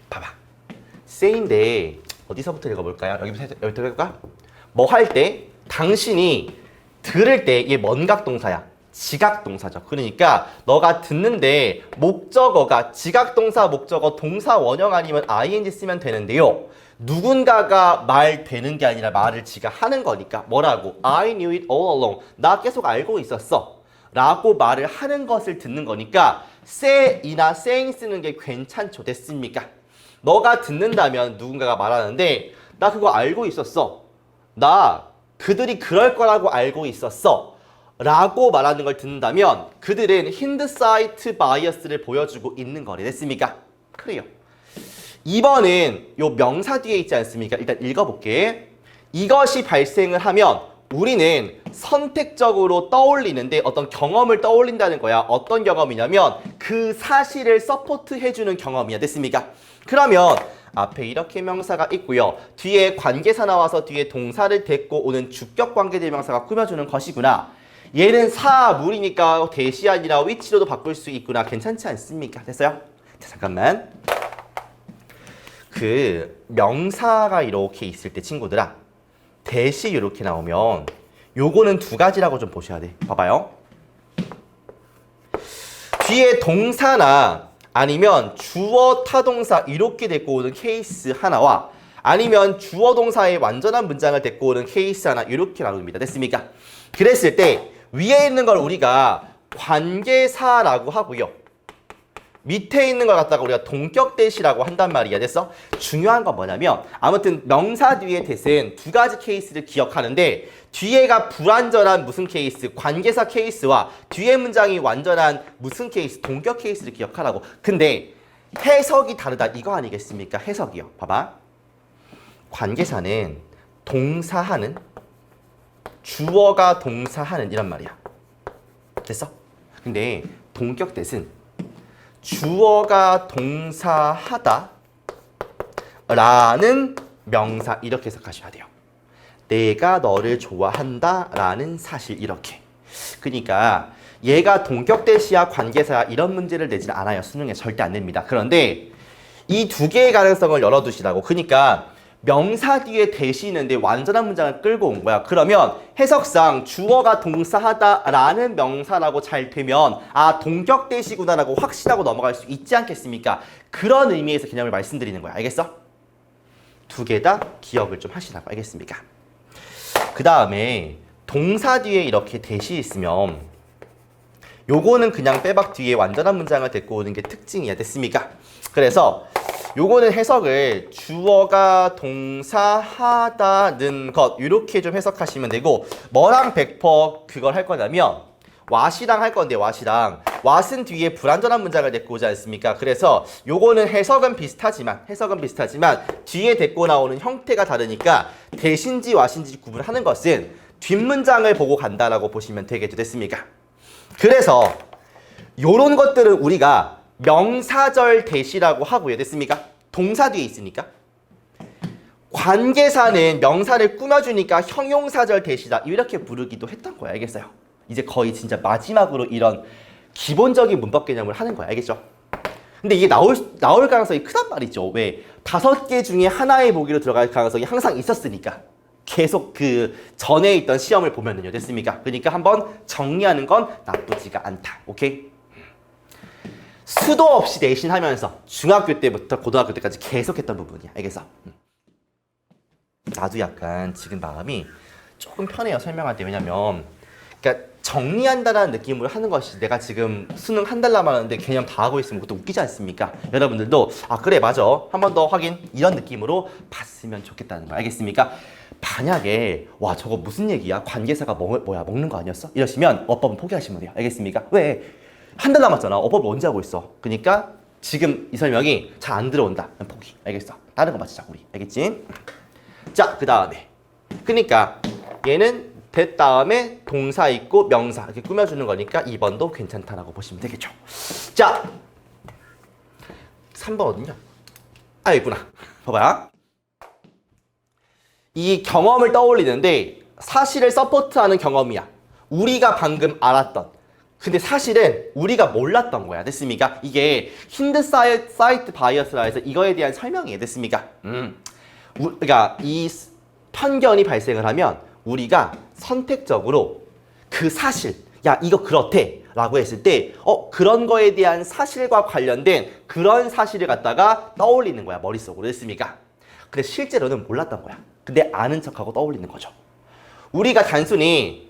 봐봐. 세인데 어디서부터 읽어볼까요? 여기부터 읽을까? 뭐 할 때 당신이 들을 때 이게 뭔각동사야. 지각동사죠. 그러니까 너가 듣는데 목적어가 지각동사, 목적어, 동사 원형 아니면 ing 쓰면 되는데요. 누군가가 말 되는 게 아니라 말을 지가 하는 거니까 뭐라고? I knew it all along. 나 계속 알고 있었어. 라고 말을 하는 것을 듣는 거니까 say이나 saying 쓰는 게 괜찮죠. 됐습니까? 너가 듣는다면 누군가가 말하는데 나 그거 알고 있었어. 나 그들이 그럴 거라고 알고 있었어. 라고 말하는 걸 듣는다면 그들은 힌드사이트 바이어스를 보여주고 있는 거래. 됐습니까? 그래요. 2번은 요 명사 뒤에 있지 않습니까? 일단 읽어볼게. 이것이 발생을 하면 우리는 선택적으로 떠올리는데 어떤 경험을 떠올린다는 거야. 어떤 경험이냐면 그 사실을 서포트해주는 경험이야. 됐습니까? 그러면 앞에 이렇게 명사가 있고요. 뒤에 관계사 나와서 뒤에 동사를 댔고 오는 주격 관계대명사가 꾸며주는 것이구나. 얘는 사물이니까 대시 아니라 위치로도 바꿀 수 있구나. 괜찮지 않습니까? 됐어요? 자, 잠깐만. 그 명사가 이렇게 있을 때 친구들아 대시 이렇게 나오면 요거는 두 가지라고 좀 보셔야 돼. 봐봐요. 뒤에 동사나 아니면 주어 타동사 이렇게 데리고 오는 케이스 하나와 아니면 주어 동사의 완전한 문장을 데리고 오는 케이스 하나 이렇게 나눕니다. 됐습니까? 그랬을 때 위에 있는 걸 우리가 관계사라고 하고요. 밑에 있는 걸 갖다가 우리가 동격대시라고 한단 말이야. 됐어? 중요한 건 뭐냐면 아무튼 명사 뒤에 대신 두 가지 케이스를 기억하는데 뒤에가 불완전한 무슨 케이스, 관계사 케이스와 뒤에 문장이 완전한 무슨 케이스, 동격 케이스를 기억하라고. 근데 해석이 다르다 이거 아니겠습니까? 해석이요. 봐봐. 관계사는 동사하는, 주어가 동사하는 이란 말이야. 됐어? 근데 동격대신 주어가 동사하다 라는 명사 이렇게 해석하셔야 돼요. 내가 너를 좋아한다 라는 사실 이렇게. 그러니까 얘가 동격대시야 관계사야 이런 문제를 내지는 않아요. 수능에 절대 안 냅니다. 그런데 이 두 개의 가능성을 열어두시라고. 그러니까 명사 뒤에 대시 있는데 완전한 문장을 끌고 온 거야. 그러면 해석상 주어가 동사하다 라는 명사라고 잘 되면 아 동격대시구나 라고 확신하고 넘어갈 수 있지 않겠습니까? 그런 의미에서 개념을 말씀드리는 거야. 알겠어? 두 개 다 기억을 좀 하시라고. 알겠습니까? 그 다음에 동사 뒤에 이렇게 대시 있으면 요거는 그냥 빼박 뒤에 완전한 문장을 데리고 오는 게 특징이야. 됐습니까? 그래서 요거는 해석을 주어가 동사하다는 것 이렇게 좀 해석하시면 되고 뭐랑 100% 그걸 할 거냐면 what이랑 할 건데 what은 뒤에 불완전한 문장을 데리고 오지 않습니까? 그래서 요거는 해석은 비슷하지만 뒤에 데리고 나오는 형태가 다르니까 대신지 what인지 구분하는 것은 뒷문장을 보고 간다라고 보시면 되겠죠. 됐습니까? 그래서 요런 것들은 우리가 명사절 대시라고 하고요. 됐습니까? 동사 뒤에 있으니까. 관계사는 명사를 꾸며주니까 형용사절 대시다. 이렇게 부르기도 했던 거야. 알겠어요? 이제 거의 진짜 마지막으로 이런 기본적인 문법 개념을 하는 거야. 알겠죠? 근데 이게 나올 가능성이 크단 말이죠. 왜? 5개 중에 하나의 보기로 들어갈 가능성이 항상 있었으니까. 계속 그 전에 있던 시험을 보면은요. 됐습니까? 그러니까 한번 정리하는 건 나쁘지가 않다. 오케이? 수도 없이 내신하면서 중학교 때부터 고등학교 때까지 계속했던 부분이야. 알겠어? 나도 약간 지금 마음이 조금 편해요. 설명할 때. 왜냐면 그러니까 정리한다는 느낌으로 하는 것이 내가 지금 수능 한 달 남았는데 개념 다 하고 있으면 그것도 웃기지 않습니까? 여러분들도 아 그래 맞아. 한 번 더 확인 이런 느낌으로 봤으면 좋겠다는 거. 알겠습니까? 만약에 와 저거 무슨 얘기야? 관계사가 뭐야 먹는 거 아니었어? 이러시면 어법은 포기하시면 돼요. 알겠습니까? 왜? 한 달 남았잖아. 어법을 언제 하고 있어? 그러니까 지금 이 설명이 잘 안 들어온다. 포기. 알겠어? 다른 거 맞추자 우리. 알겠지? 자, 그 다음에 그러니까 얘는 that 다음에 동사 있고 명사 이렇게 꾸며주는 거니까 2번도 괜찮다라고 보시면 되겠죠. 자, 3번 어딨냐? 아, 있구나. 봐봐요. 이 경험을 떠올리는데 사실을 서포트하는 경험이야. 우리가 방금 알았던. 근데 사실은 우리가 몰랐던 거야. 됐습니까? 이게 힌드사이트 바이어스라 해서 이거에 대한 설명이에요. 됐습니까? 그러니까 이 편견이 발생을 하면 우리가 선택적으로 그 사실, 야 이거 그렇대 라고 했을 때 그런 거에 대한 사실과 관련된 그런 사실을 갖다가 떠올리는 거야. 머릿속으로. 됐습니까? 근데 실제로는 몰랐던 거야. 근데 아는 척하고 떠올리는 거죠. 우리가 단순히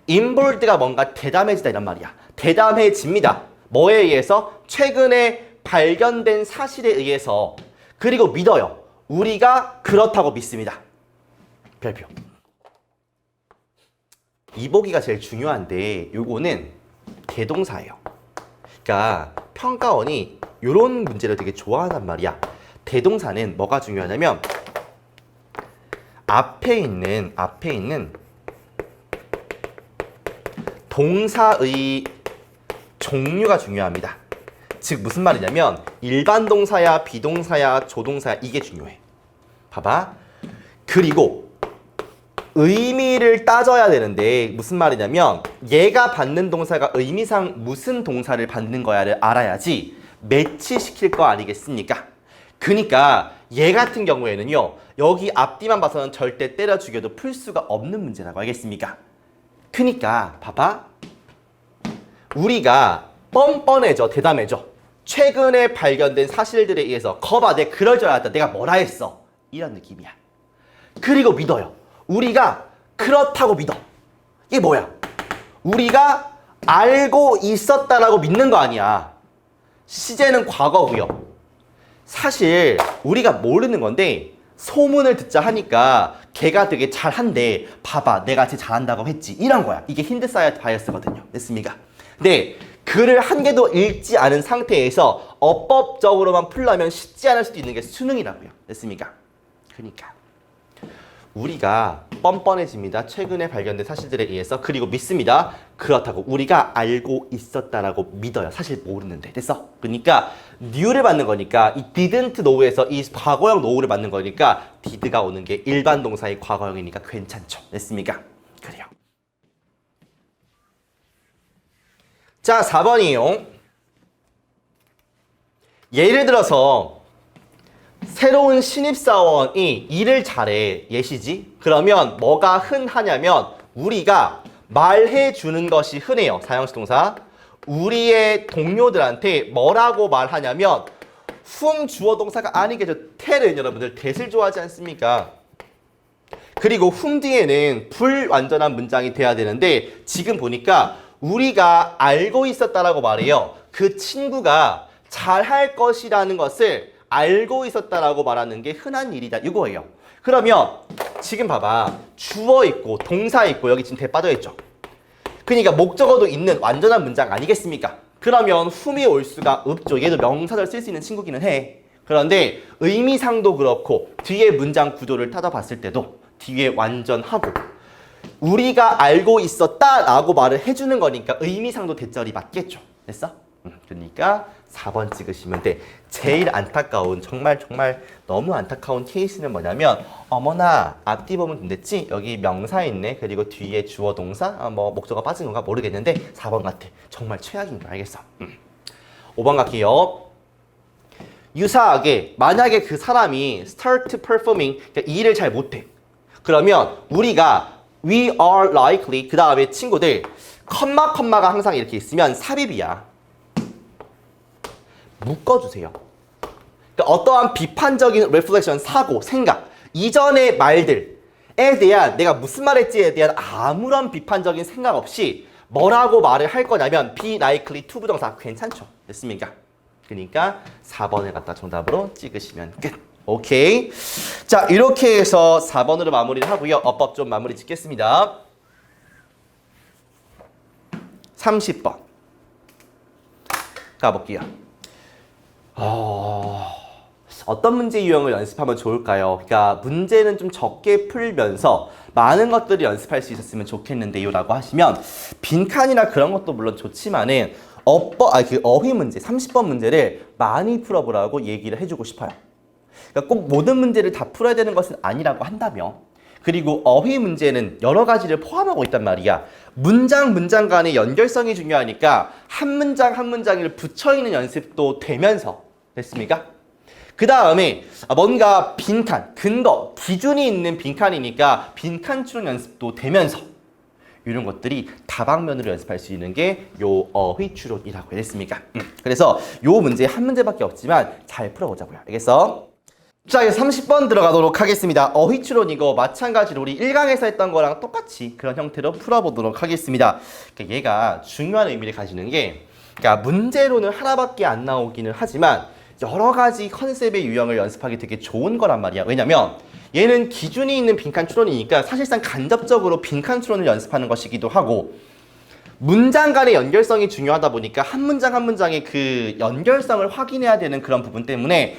involved가 뭔가 대담해지다 이란 말이야. 대담해집니다. 뭐에 의해서? 최근에 발견된 사실에 의해서. 그리고 믿어요. 우리가 그렇다고 믿습니다. 별표. 이보기가 제일 중요한데 요거는 대동사예요. 그러니까 평가원이 요런 문제를 되게 좋아한단 말이야. 대동사는 뭐가 중요하냐면 앞에 있는 동사의 종류가 중요합니다. 즉 무슨 말이냐면 일반 동사야 비동사야 조동사야 이게 중요해. 봐봐. 그리고 의미를 따져야 되는데 무슨 말이냐면 얘가 받는 동사가 의미상 무슨 동사를 받는 거야를 알아야지 매치시킬 거 아니겠습니까? 그러니까 얘 같은 경우에는요. 여기 앞뒤만 봐서는 절대 때려 죽여도 풀 수가 없는 문제라고. 알겠습니까? 그러니까 봐봐. 우리가 뻔뻔해져, 대담해져. 최근에 발견된 사실들에 의해서 거봐, 내가 그럴 줄 알았다. 내가 뭐라 했어. 이런 느낌이야. 그리고 믿어요. 우리가 그렇다고 믿어. 이게 뭐야? 우리가 알고 있었다라고 믿는 거 아니야. 시제는 과거고요. 사실 우리가 모르는 건데 소문을 듣자 하니까 걔가 되게 잘한대. 봐봐, 내가 쟤 잘한다고 했지. 이런 거야. 이게 힌트사이드 바이어스거든요. 됐습니까? 근데 글을 한 개도 읽지 않은 상태에서 어법적으로만 풀려면 쉽지 않을 수도 있는 게 수능이라고요. 됐습니까? 그러니까 우리가 뻔뻔해집니다. 최근에 발견된 사실들에 의해서. 그리고 믿습니다. 그렇다고 우리가 알고 있었다라고 믿어요. 사실 모르는데. 됐어? 그러니까 new를 받는 거니까 이 didn't know에서 이 과거형 know를 받는 거니까 did가 오는 게 일반 동사의 과거형이니까 괜찮죠. 됐습니까? 그래요. 자, 4번이에요. 예를 들어서 새로운 신입사원이 일을 잘해. 예시지? 그러면 뭐가 흔하냐면 우리가 말해주는 것이 흔해요. 사형식 동사. 우리의 동료들한테 뭐라고 말하냐면 주어 동사가 아니겠죠. tell은 여러분들 that을 좋아하지 않습니까? 그리고 뒤에는 불완전한 문장이 돼야 되는데 지금 보니까 우리가 알고 있었다라고 말해요. 그 친구가 잘할 것이라는 것을 알고 있었다라고 말하는 게 흔한 일이다. 이거예요. 그러면 지금 봐봐. 주어 있고 동사 있고 여기 지금 대 빠져 있죠. 그러니까 목적어도 있는 완전한 문장 아니겠습니까? 그러면 훔이 올 수가 없죠. 얘도 명사절 쓸 수 있는 친구기는 해. 그런데 의미상도 그렇고 뒤에 문장 구조를 찾아봤을 때도 뒤에 완전하고 우리가 알고 있었다라고 말을 해주는 거니까 의미상도 대절이 맞겠죠. 됐어? 그러니까 4번 찍으시면 돼. 제일 안타까운 정말 너무 안타까운 케이스는 뭐냐면 어머나 앞뒤 보면 됐지? 여기 명사 있네. 그리고 뒤에 주어 동사 뭐 목적어 빠진 건가 모르겠는데 4번 같아. 정말 최악인 거 알겠어? 5번 갈게요. 유사하게 만약에 그 사람이 start performing 그러니까 이 일을 잘 못해. 그러면 우리가 we are likely 그 다음에 친구들 컴마가 항상 이렇게 있으면 삽입이야. 묶어주세요. 그러니까 어떠한 비판적인 reflection, 사고, 생각 이전의 말들에 대한 내가 무슨 말 했지에 대한 아무런 비판적인 생각 없이 뭐라고 말을 할 거냐면 be likely to 부정사 괜찮죠? 됐습니까? 그러니까 4번을 갖다 정답으로 찍으시면 끝. 오케이. 자, 이렇게 해서 4번으로 마무리를 하고요. 어법 좀 마무리 짓겠습니다. 30번 가볼게요. 어떤 문제 유형을 연습하면 좋을까요? 그러니까 문제는 좀 적게 풀면서 많은 것들을 연습할 수 있었으면 좋겠는데요 라고 하시면 빈칸이나 그런 것도 물론 좋지만은 어휘 문제 30번 문제를 많이 풀어보라고 얘기를 해주고 싶어요. 그러니까 꼭 모든 문제를 다 풀어야 되는 것은 아니라고 한다며. 그리고 어휘 문제는 여러 가지를 포함하고 있단 말이야. 문장 간의 연결성이 중요하니까 한 문장을 붙여있는 연습도 되면서 됐습니까? 그 다음에 뭔가 빈칸, 근거, 기준이 있는 빈칸이니까 빈칸 추론 연습도 되면서 이런 것들이 다방면으로 연습할 수 있는 게 요 어휘 추론이라고 했습니까? 그래서 요 문제 한 문제밖에 없지만 잘 풀어보자고요. 알겠어? 자, 이제 30번 들어가도록 하겠습니다. 어휘 추론 이거 마찬가지로 우리 1강에서 했던 거랑 똑같이 그런 형태로 풀어보도록 하겠습니다. 그러니까 얘가 중요한 의미를 가지는 게 그러니까 문제로는 하나밖에 안 나오기는 하지만 여러 가지 컨셉의 유형을 연습하기 되게 좋은 거란 말이야. 왜냐면 얘는 기준이 있는 빈칸 추론이니까 사실상 간접적으로 빈칸 추론을 연습하는 것이기도 하고 문장 간의 연결성이 중요하다 보니까 한 문장의 그 연결성을 확인해야 되는 그런 부분 때문에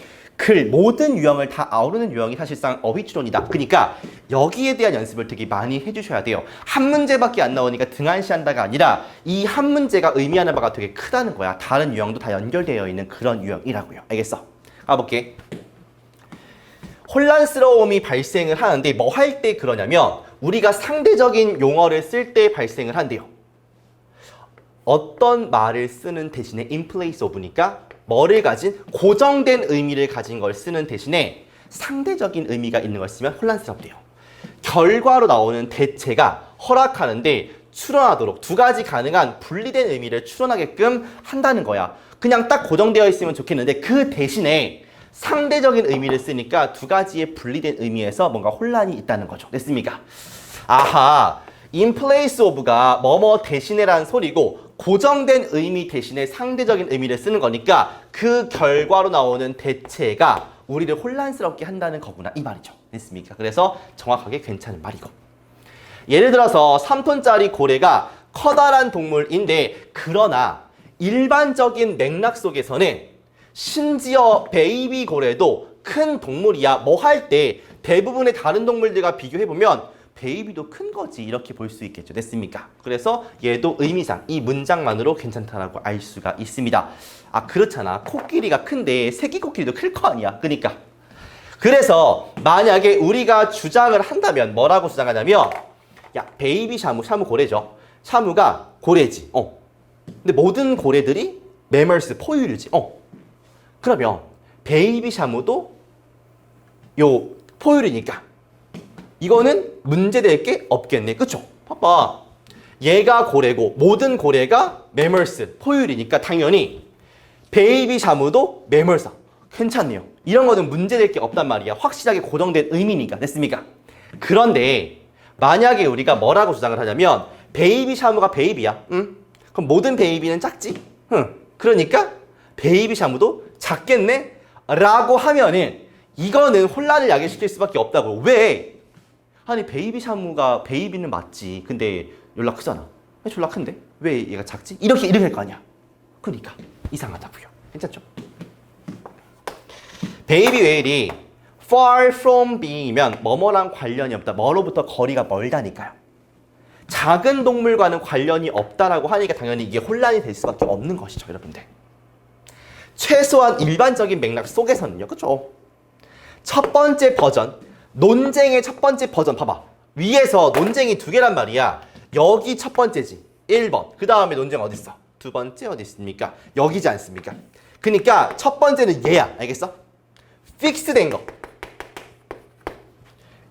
모든 유형을 다 아우르는 유형이 사실상 어휘 추론이다. 그러니까 여기에 대한 연습을 되게 많이 해주셔야 돼요. 한 문제밖에 안 나오니까 등한시한다가 아니라 이 한 문제가 의미하는 바가 되게 크다는 거야. 다른 유형도 다 연결되어 있는 그런 유형이라고요. 알겠어? 가볼게. 혼란스러움이 발생을 하는데 뭐 할 때 그러냐면 우리가 상대적인 용어를 쓸 때 발생을 한대요. 어떤 말을 쓰는 대신에 in place of니까 뭐를 가진 고정된 의미를 가진 걸 쓰는 대신에 상대적인 의미가 있는 걸 쓰면 혼란스럽대요. 결과로 나오는 대체가 허락하는데 추론하도록 두 가지 가능한 분리된 의미를 추론하게끔 한다는 거야. 그냥 딱 고정되어 있으면 좋겠는데 그 대신에 상대적인 의미를 쓰니까 두 가지의 분리된 의미에서 뭔가 혼란이 있다는 거죠. 됐습니까? 아하, in place of가 뭐뭐 대신에라는 소리고 고정된 의미 대신에 상대적인 의미를 쓰는 거니까 그 결과로 나오는 대체가 우리를 혼란스럽게 한다는 거구나 이 말이죠. 됐습니까? 그래서 정확하게 괜찮은 말이고. 예를 들어서 3톤짜리 고래가 커다란 동물인데 그러나 일반적인 맥락 속에서는 심지어 베이비 고래도 큰 동물이야. 뭐 할 때 대부분의 다른 동물들과 비교해보면 베이비도 큰 거지. 이렇게 볼 수 있겠죠. 됐습니까? 그래서 얘도 의미상 이 문장만으로 괜찮다라고 알 수가 있습니다. 아 그렇잖아. 코끼리가 큰데 새끼 코끼리도 클 거 아니야. 그러니까. 그래서 만약에 우리가 주장을 한다면 뭐라고 주장하냐면 야 베이비 샤무, 샤무 고래죠. 샤무가 고래지. 근데 모든 고래들이 매멀스, 포유류지. 그러면 베이비 샤무도 요 포유류니까 이거는 문제될 게 없겠네. 그쵸? 봐봐. 얘가 고래고 모든 고래가 매멀스, 포유류니까 당연히 베이비 샤무도 매멀사. 괜찮네요. 이런 거는 문제될 게 없단 말이야. 확실하게 고정된 의미니까. 됐습니까? 그런데 만약에 우리가 뭐라고 주장을 하냐면 베이비 샤무가 베이비야. 응? 그럼 모든 베이비는 작지? 응. 그러니까 베이비 샤무도 작겠네? 라고 하면은 이거는 혼란을 야기시킬 수밖에 없다고. 왜? 아니 베이비 샤무가 베이비는 맞지. 근데 연락 크잖아. 왜 졸라 큰데? 왜 얘가 작지? 이렇게 할 거 아니야. 그러니까 이상하다고요. 괜찮죠? 베이비 웨일이 far from being이면 뭐뭐랑 관련이 없다. 뭐로부터 거리가 멀다니까요. 작은 동물과는 관련이 없다라고 하니까 당연히 이게 혼란이 될 수밖에 없는 것이죠, 여러분들. 최소한 일반적인 맥락 속에서는요, 그쵸? 첫 번째 버전, 논쟁의 첫 번째 버전 봐봐. 위에서 논쟁이 두 개란 말이야. 여기 첫 번째지, 1번. 그 다음에 논쟁 어딨어? 두 번째 어디 있습니까? 여기지 않습니까? 그러니까 첫 번째는 얘야, 알겠어? 픽스된 거.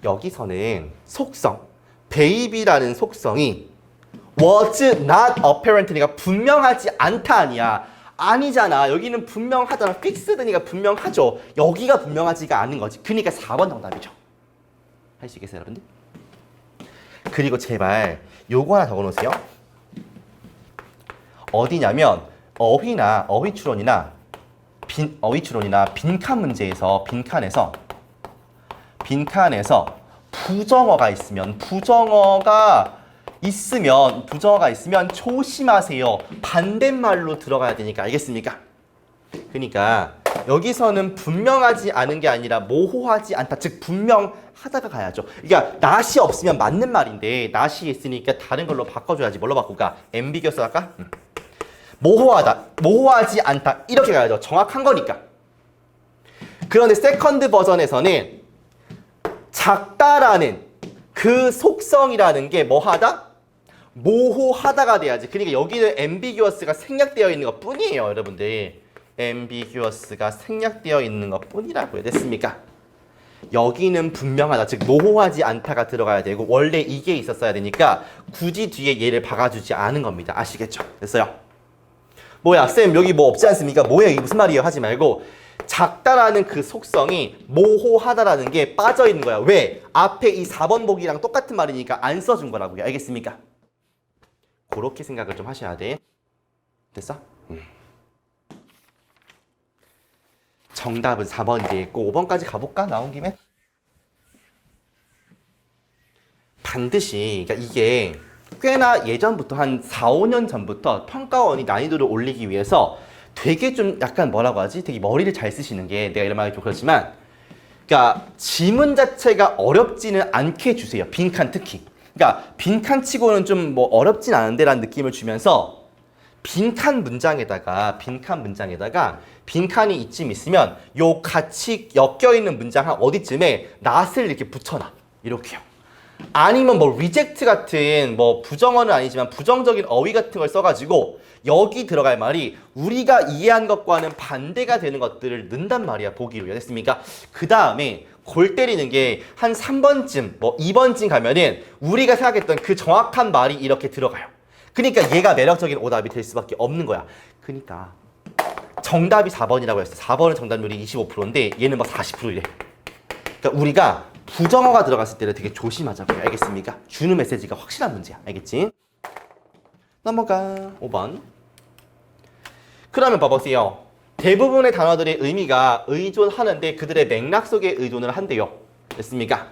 여기서는 속성, 베이비라는 속성이 was not apparent니까 분명하지 않다 아니야. 아니잖아. 여기는 분명하잖아. 픽스드니까 분명하죠. 여기가 분명하지가 않은 거지. 그러니까 4번 정답이죠. 할 수 있겠어요, 여러분들? 그리고 제발 요거 하나 적어놓으세요. 어디냐면 어휘 추론이나 빈칸 문제에서 빈칸에서 부정어가 있으면 조심하세요. 반대말로 들어가야 되니까. 알겠습니까? 그러니까 여기서는 분명하지 않은 게 아니라 모호하지 않다. 즉 분명하다가 가야죠. 그러니까 not이 없으면 맞는 말인데 not이 있으니까 다른 걸로 바꿔줘야지. 뭘로 바꿀까? ambiguous 할까? 모호하지 않다. 이렇게 가야죠. 정확한 거니까. 그런데 세컨드 버전에서는 작다라는 그 속성이라는 게 뭐하다? 모호하다가 돼야지. 그러니까 여기는 ambiguous가 생략되어 있는 것 뿐이에요, 여러분들. ambiguous가 생략되어 있는 것 뿐이라고요. 됐습니까? 여기는 분명하다. 즉 모호하지 않다가 들어가야 되고 원래 이게 있었어야 되니까 굳이 뒤에 얘를 박아주지 않은 겁니다. 아시겠죠? 됐어요? 뭐야 쌤 여기 뭐 없지 않습니까? 뭐야 이게 무슨 말이에요? 하지 말고 작다라는 그 속성이 모호하다라는 게 빠져 있는 거야. 왜? 앞에 이 4번 보기랑 똑같은 말이니까 안 써준 거라고요. 알겠습니까? 그렇게 생각을 좀 하셔야 돼. 됐어? 정답은 4번이 되겠고 5번까지 가볼까? 나온 김에? 반드시 그러니까 이게 꽤나 예전부터 한 4, 5년 전부터 평가원이 난이도를 올리기 위해서 되게 좀 약간 뭐라고 하지? 되게 머리를 잘 쓰시는 게 내가 이런 말이 좀 그렇지만 그러니까 지문 자체가 어렵지는 않게 주세요. 빈칸 특히. 그러니까 빈칸 치고는 좀 뭐 어렵진 않은데 라는 느낌을 주면서 빈칸 문장에다가 빈칸이 이쯤 있으면 요 같이 엮여있는 문장 한 어디쯤에 not을 이렇게 붙여놔. 이렇게요. 아니면 뭐 reject 같은 뭐 부정어는 아니지만 부정적인 어휘 같은 걸 써가지고 여기 들어갈 말이 우리가 이해한 것과는 반대가 되는 것들을 넣는단 말이야. 보기로. 됐습니까? 그 다음에 골 때리는 게 한 3번쯤, 뭐 2번쯤 가면은 우리가 생각했던 그 정확한 말이 이렇게 들어가요. 그러니까 얘가 매력적인 오답이 될 수밖에 없는 거야. 그러니까 정답이 4번이라고 했어. 4번은 정답률이 25%인데 얘는 막 40%이래. 그러니까 우리가 부정어가 들어갔을 때는 되게 조심하자고요. 알겠습니까? 주는 메시지가 확실한 문제야. 알겠지? 넘어가. 5번. 그러면 봐보세요. 대부분의 단어들의 의미가 의존하는데 그들의 맥락 속에 의존을 한대요. 됐습니까?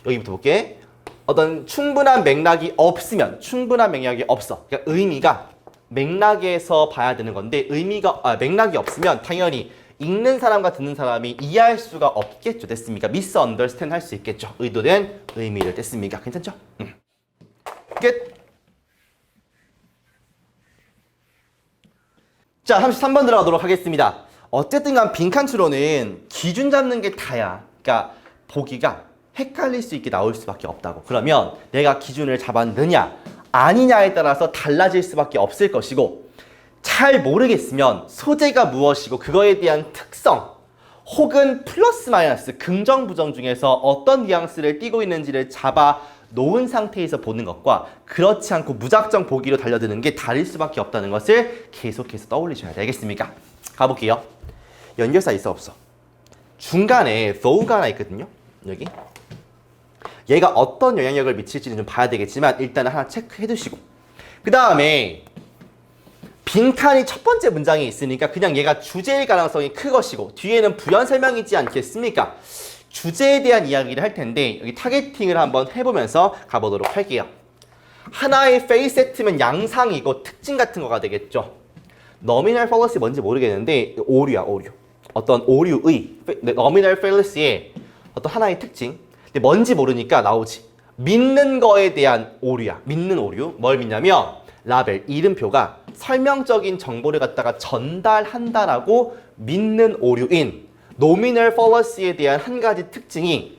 여기부터 볼게. 어떤 충분한 맥락이 없으면 충분한 맥락이 없어. 그러니까 의미가 맥락에서 봐야 되는 건데 맥락이 없으면 당연히 읽는 사람과 듣는 사람이 이해할 수가 없겠죠. 됐습니까? misunderstand 할 수 있겠죠. 의도된 의미를. 됐습니까? 괜찮죠? 끝. 자, 33번 들어가도록 하겠습니다. 어쨌든 간 빈칸 추론은 기준 잡는 게 다야. 그러니까 보기가 헷갈릴 수 있게 나올 수밖에 없다고. 그러면 내가 기준을 잡았느냐 아니냐에 따라서 달라질 수밖에 없을 것이고, 잘 모르겠으면 소재가 무엇이고 그거에 대한 특성 혹은 플러스 마이너스 긍정 부정 중에서 어떤 뉘앙스를 띠고 있는지를 잡아 놓은 상태에서 보는 것과 그렇지 않고 무작정 보기로 달려드는 게 다를 수밖에 없다는 것을 계속해서 떠올리셔야 되겠습니까? 가볼게요. 연결사 있어 없어? 중간에 though가 하나 있거든요. 여기 얘가 어떤 영향력을 미칠지는 좀 봐야 되겠지만 일단은 하나 체크해 두시고, 그 다음에 빈칸이 첫 번째 문장에 있으니까 그냥 얘가 주제일 가능성이 크것이고 뒤에는 부연 설명이지 않겠습니까? 주제에 대한 이야기를 할 텐데 여기 타겟팅을 한번 해보면서 가보도록 할게요. 하나의 페이세트면 양상이고 특징 같은 거가 되겠죠. nominal fallacy 뭔지 모르겠는데 오류야, 오류. 어떤 오류의 nominal fallacy의 어떤 하나의 특징. 근데 뭔지 모르니까 나오지. 믿는 거에 대한 오류야. 믿는 오류. 뭘 믿냐면 라벨, 이름표가 설명적인 정보를 갖다가 전달한다라고 믿는 오류인 nominal fallacy에 대한 한 가지 특징이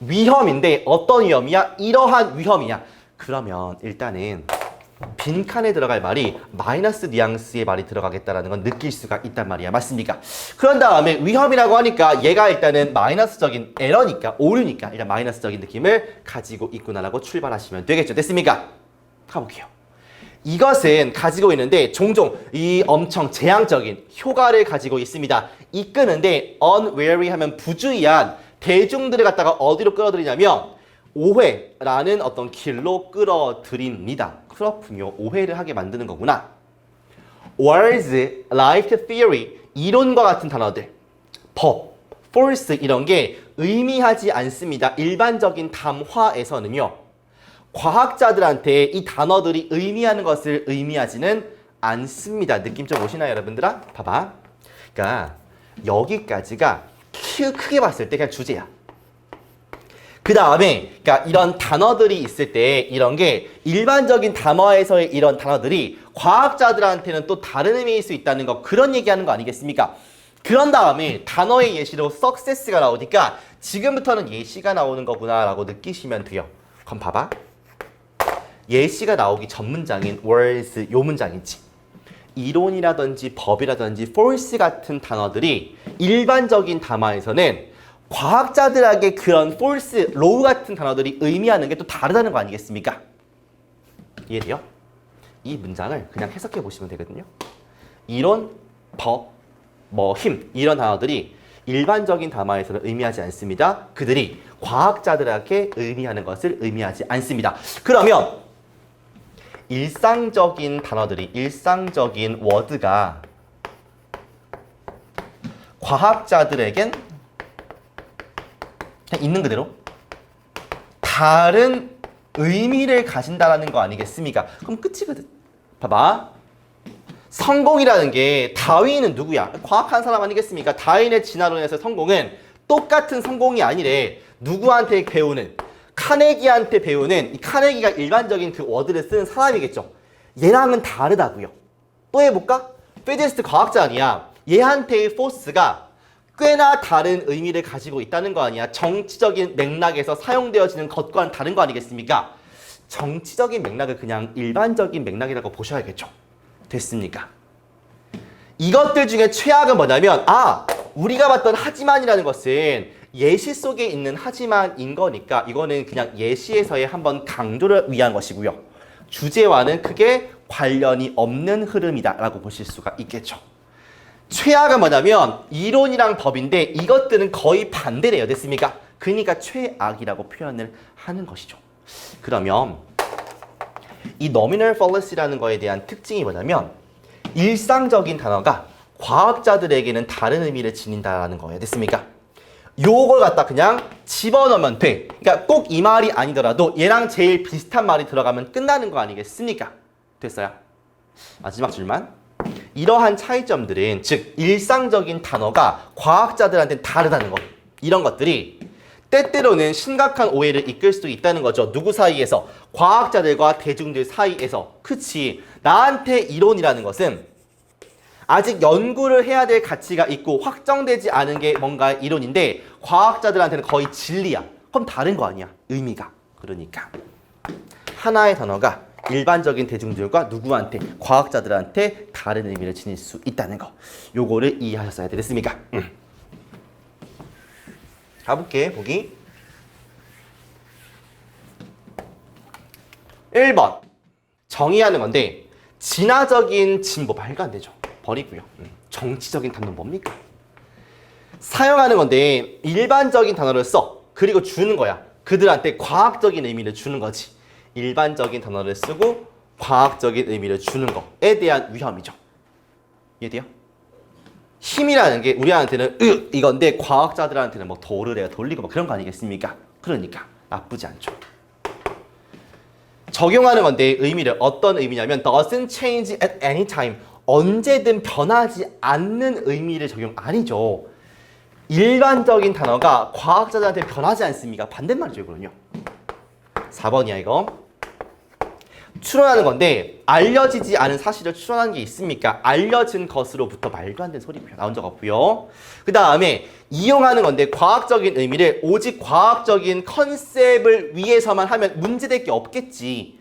위험인데 어떤 위험이야? 이러한 위험이야. 그러면 일단은 빈칸에 들어갈 말이 마이너스 뉘앙스의 말이 들어가겠다라는 건 느낄 수가 있단 말이야. 맞습니까? 그런 다음에 위험이라고 하니까 얘가 일단은 마이너스적인 에러니까, 오류니까 일단 마이너스적인 느낌을 가지고 있구나라고 출발하시면 되겠죠. 됐습니까? 가볼게요. 이것은 가지고 있는데 종종 이 엄청 재앙적인 효과를 가지고 있습니다. 이끄는데 unwary 하면 부주의한 대중들을 갖다가 어디로 끌어들이냐면 오해라는 어떤 길로 끌어들입니다. 그렇군요. 오해를 하게 만드는 거구나. words like theory, 이론과 같은 단어들, 법, force 이런 게 의미하지 않습니다. 일반적인 담화에서는요. 과학자들한테 이 단어들이 의미하는 것을 의미하지는 않습니다. 느낌 좀 오시나요, 여러분들아? 봐봐. 그러니까 여기까지가 크게 봤을 때 그냥 주제야. 그 다음에 그러니까 이런 단어들이 있을 때 이런 게 일반적인 담화에서의 이런 단어들이 과학자들한테는 또 다른 의미일 수 있다는 거, 그런 얘기하는 거 아니겠습니까? 그런 다음에 단어의 예시로 success가 나오니까 지금부터는 예시가 나오는 거구나 라고 느끼시면 돼요. 그럼 봐봐. 예시가 나오기 전 문장인 words, 요 문장이지. 이론이라든지 법이라든지 force 같은 단어들이 일반적인 담화에서는 과학자들에게 그런 force, law 같은 단어들이 의미하는 게 또 다르다는 거 아니겠습니까? 이해돼요? 이 문장을 그냥 해석해 보시면 되거든요. 이론, 법, 힘 이런 단어들이 일반적인 담화에서는 의미하지 않습니다. 그들이 과학자들에게 의미하는 것을 의미하지 않습니다. 그러면 일상적인 단어들이, 일상적인 워드가 과학자들에겐 그냥 있는 그대로 다른 의미를 가진다는 거 아니겠습니까? 그럼 끝이거든. 봐봐. 성공이라는 게, 다윈은 누구야? 과학한 사람 아니겠습니까? 다윈의 진화론에서 성공은 똑같은 성공이 아니래. 누구한테 배우는? 카네기한테 배우는, 이 카네기가 일반적인 그 워드를 쓰는 사람이겠죠. 얘랑은 다르다고요. 또 해볼까? 피지스트 과학자 아니야. 얘한테의 포스가 꽤나 다른 의미를 가지고 있다는 거 아니야. 정치적인 맥락에서 사용되어지는 것과는 다른 거 아니겠습니까? 정치적인 맥락을 그냥 일반적인 맥락이라고 보셔야겠죠. 됐습니까? 이것들 중에 최악은 뭐냐면 우리가 봤던 하지만이라는 것은 예시 속에 있는 하지만인 거니까 이거는 그냥 예시에서의 한번 강조를 위한 것이고요. 주제와는 크게 관련이 없는 흐름이다라고 보실 수가 있겠죠. 최악은 뭐냐면 이론이랑 법인데 이것들은 거의 반대래요. 됐습니까? 그러니까 최악이라고 표현을 하는 것이죠. 그러면 이 nominal fallacy라는 거에 대한 특징이 뭐냐면 일상적인 단어가 과학자들에게는 다른 의미를 지닌다라는 거예요. 됐습니까? 요걸 갖다 그냥 집어넣으면 돼. 그러니까 꼭 이 말이 아니더라도 얘랑 제일 비슷한 말이 들어가면 끝나는 거 아니겠습니까? 됐어요? 마지막 줄만. 이러한 차이점들은 즉 일상적인 단어가 과학자들한테는 다르다는 것. 이런 것들이 때때로는 심각한 오해를 이끌 수도 있다는 거죠. 누구 사이에서? 과학자들과 대중들 사이에서. 그치. 나한테 이론이라는 것은 아직 연구를 해야 될 가치가 있고 확정되지 않은 게 뭔가 이론인데 과학자들한테는 거의 진리야. 그럼 다른 거 아니야. 의미가. 그러니까 하나의 단어가 일반적인 대중들과 누구한테? 과학자들한테 다른 의미를 지닐 수 있다는 거. 요거를 이해하셨어야 되겠습니까? 가볼게. 보기 1번 정의하는 건데 진화적인 진보 말도 안 되죠. 버리고요. 정치적인 단어는 뭡니까? 사용하는 건데 일반적인 단어를 써. 그리고 주는 거야. 그들한테 과학적인 의미를 주는 거지. 일반적인 단어를 쓰고 과학적인 의미를 주는 거에 대한 위험이죠. 이해돼요? 힘이라는 게 우리한테는 이건데 과학자들한테는 뭐 돌을 돌리고 뭐 그런 거 아니겠습니까? 그러니까 나쁘지 않죠. 적용하는 건데 의미를 어떤 의미냐면 doesn't change at any time. 언제든 변하지 않는 의미를 적용 아니죠. 일반적인 단어가 과학자들한테 변하지 않습니까? 반대말이죠, 그럼요. 4번이야 이거. 추론하는 건데 알려지지 않은 사실을 추론하는 게 있습니까? 알려진 것으로부터 말도 안 되는 소리고요. 나온 적 없고요. 그 다음에 이용하는 건데 과학적인 의미를 오직 과학적인 컨셉을 위해서만 하면 문제될 게 없겠지.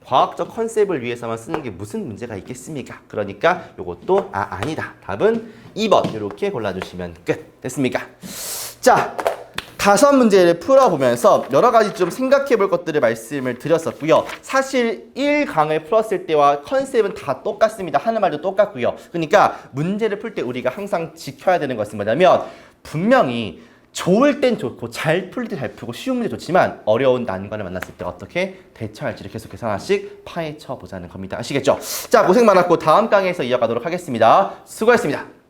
과학적 컨셉을 위해서만 쓰는 게 무슨 문제가 있겠습니까? 그러니까 이것도 아니다. 답은 2번 이렇게 골라주시면 끝. 됐습니까? 자, 5문제를 풀어보면서 여러 가지 좀 생각해 볼 것들을 말씀을 드렸었고요. 사실 1강을 풀었을 때와 컨셉은 다 똑같습니다. 하는 말도 똑같고요. 그러니까 문제를 풀 때 우리가 항상 지켜야 되는 것은 뭐냐면 분명히 좋을 땐 좋고 잘 풀 때 잘 풀고 쉬운 문제 좋지만 어려운 난관을 만났을 때 어떻게 대처할지를 계속해서 하나씩 파헤쳐 보자는 겁니다. 아시겠죠? 자, 고생 많았고 다음 강의에서 이어가도록 하겠습니다. 수고했습니다.